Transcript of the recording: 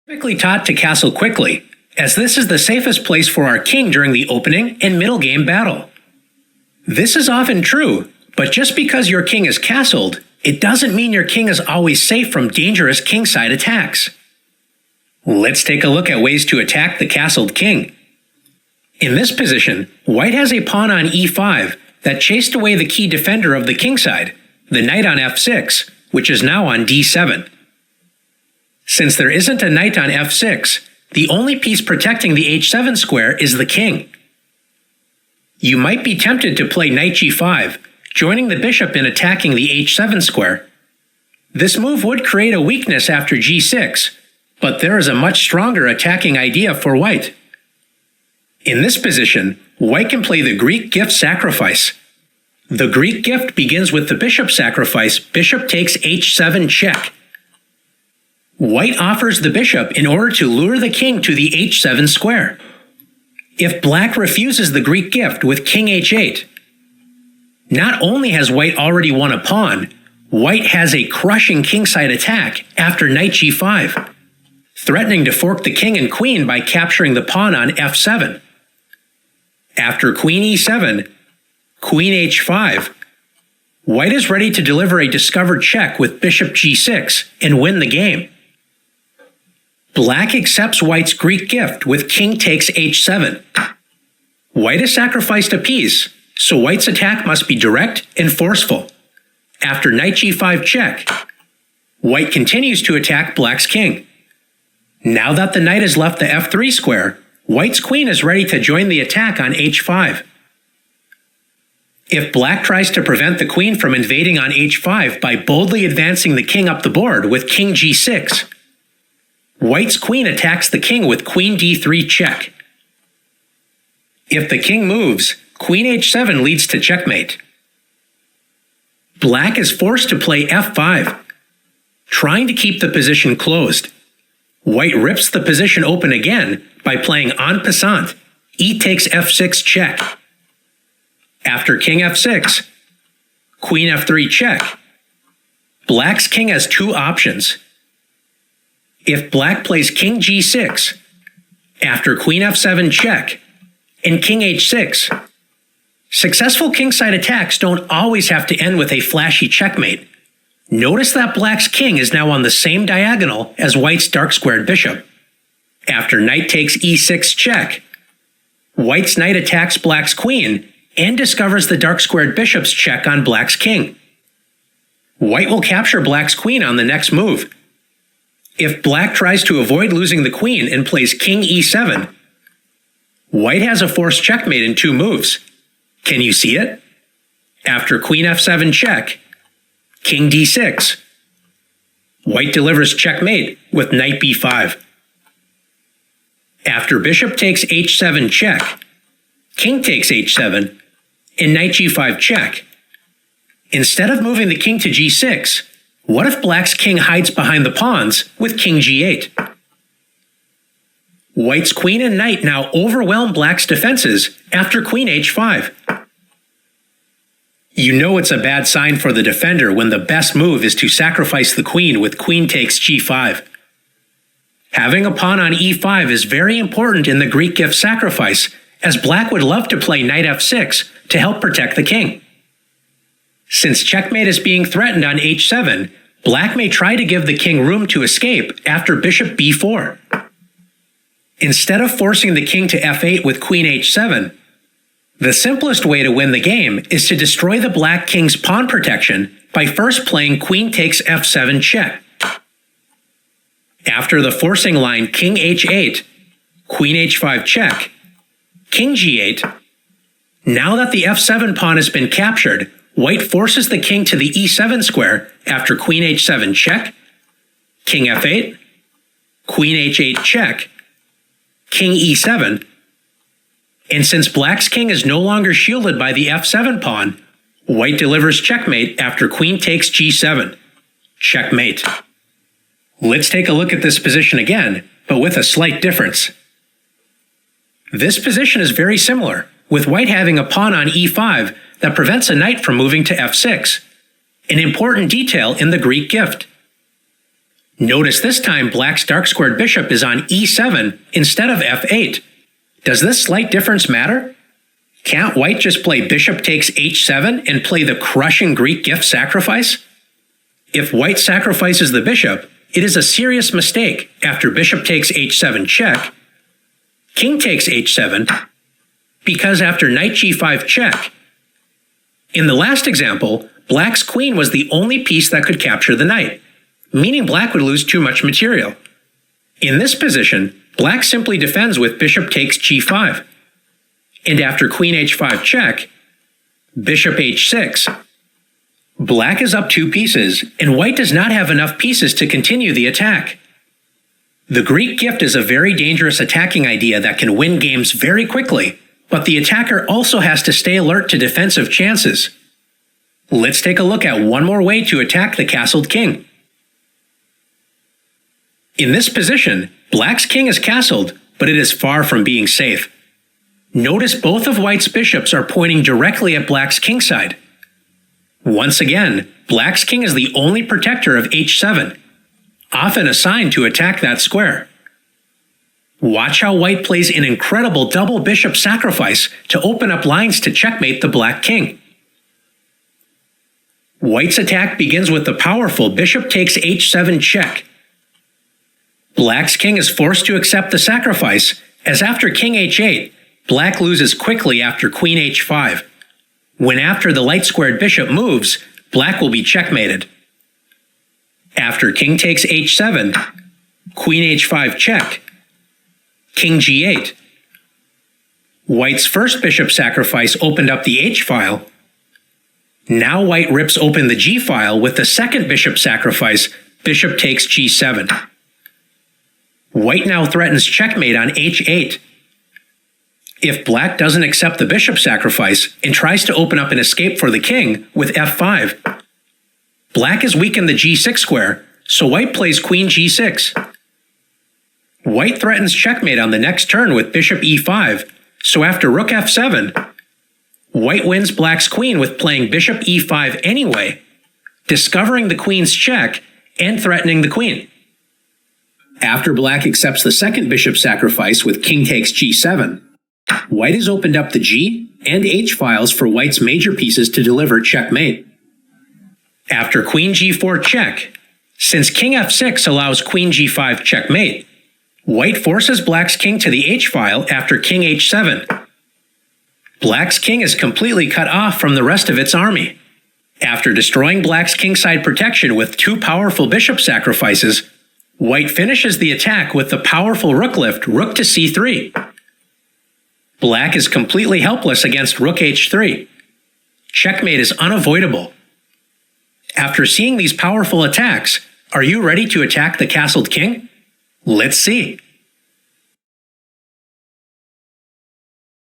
Typically taught to castle quickly, as this is the safest place for our king during the opening and middle game battle. This is often true, but just because your king is castled, it doesn't mean your king is always safe from dangerous kingside attacks. Let's take a look at ways to attack the castled king. In this position, white has a pawn on e5 that chased away the key defender of the kingside, the knight on f6, which is now on d7. Since there isn't a knight on f6, the only piece protecting the h7 square is the king. You might be tempted to play knight g5, joining the bishop in attacking the h7 square. This move would create a weakness after g6, but there is a much stronger attacking idea for white. In this position, white can play the Greek gift sacrifice. The Greek gift begins with the bishop sacrifice, bishop takes h7 check. White offers the bishop in order to lure the king to the h7 square. If black refuses the Greek gift with king h8, not only has white already won a pawn, white has a crushing kingside attack after knight g5, threatening to fork the king and queen by capturing the pawn on f7. After queen e7, queen h5, white is ready to deliver a discovered check with bishop g6 and win the game. Black accepts white's Greek gift with king takes h7. White has sacrificed a piece, so white's attack must be direct and forceful. After knight g5 check, white continues to attack black's king. Now that the knight has left the f3 square, white's queen is ready to join the attack on h5. If black tries to prevent the queen from invading on h5 by boldly advancing the king up the board with king g6, white's queen attacks the king with queen d3 check. If the king moves, queen h7 leads to checkmate. Black is forced to play f5, trying to keep the position closed. White rips the position open again by playing en passant, e takes f6 check. After king f6, queen f3 check. Black's king has two options. If black plays king g6, after queen f7 check, and king h6, successful kingside attacks don't always have to end with a flashy checkmate. Notice that black's king is now on the same diagonal as white's dark-squared bishop. After knight takes e6 check, white's knight attacks black's queen and discovers the dark-squared bishop's check on black's king. White will capture black's queen on the next move. If black tries to avoid losing the queen and plays king e7, white has a forced checkmate in two moves. Can you see it? After queen f7 check, king d6. White delivers checkmate with knight b5. After bishop takes h7 check, king takes h7, and knight g5 check. Instead of moving the king to g6, what if black's king hides behind the pawns with king g8? White's queen and knight now overwhelm black's defenses after queen h5. You know it's a bad sign for the defender when the best move is to sacrifice the queen with queen takes g5. Having a pawn on e5 is very important in the Greek gift sacrifice, as black would love to play knight f6 to help protect the king. Since checkmate is being threatened on h7, black may try to give the king room to escape after bishop b4. Instead of forcing the king to f8 with queen h7, the simplest way to win the game is to destroy the black king's pawn protection by first playing queen takes f7 check. After the forcing line king h8, queen h5 check, king g8, now that the f7 pawn has been captured, white forces the king to the e7 square after queen h7 check, king f8, queen h8 check, king e7, and since black's king is no longer shielded by the f7 pawn, white delivers checkmate after queen takes g7. Checkmate. Let's take a look at this position again, but with a slight difference. This position is very similar, with white having a pawn on e5 that prevents a knight from moving to f6, an important detail in the Greek gift. Notice this time Black's dark-squared bishop is on e7 instead of f8. Does this slight difference matter? Can't White just play bishop takes h7 and play the crushing Greek gift sacrifice? If White sacrifices the bishop, it is a serious mistake after bishop takes h7 check, king takes h7, because after knight g5 check. In the last example, Black's queen was the only piece that could capture the knight, meaning Black would lose too much material. In this position, Black simply defends with bishop takes g5. And after queen h5 check, bishop h6. Black is up 2 pieces, and White does not have enough pieces to continue the attack. The Greek gift is a very dangerous attacking idea that can win games very quickly, but the attacker also has to stay alert to defensive chances. Let's take a look at one more way to attack the castled king. In this position, Black's king is castled, but it is far from being safe. Notice both of White's bishops are pointing directly at Black's kingside. Once again, Black's king is the only protector of h7, often assigned to attack that square. Watch how White plays an incredible double bishop sacrifice to open up lines to checkmate the Black king. White's attack begins with the powerful bishop takes h7 check. Black's king is forced to accept the sacrifice, as after king h8, Black loses quickly after queen h5. When after the light-squared bishop moves, Black will be checkmated. After king takes h7, queen h5 check, king g8. White's first bishop sacrifice opened up the h-file. Now White rips open the g-file with the second bishop sacrifice, bishop takes g7. White now threatens checkmate on h8. If Black doesn't accept the bishop sacrifice and tries to open up an escape for the king with f5, Black has weakened the g6 square, so White plays queen g6. White threatens checkmate on the next turn with bishop e5, so after rook f7, White wins Black's queen with playing bishop e5 anyway, discovering the queen's check and threatening the queen. After Black accepts the second bishop sacrifice with king takes g7, White has opened up the g and h files for White's major pieces to deliver checkmate. After queen g4 check, since king f6 allows queen g5 checkmate, White forces Black's king to the h-file after king h7. Black's king is completely cut off from the rest of its army. After destroying Black's kingside protection with 2 powerful bishop sacrifices, White finishes the attack with the powerful rook lift rook to c3. Black is completely helpless against rook h3. Checkmate is unavoidable. After seeing these powerful attacks, are you ready to attack the castled king? Let's see.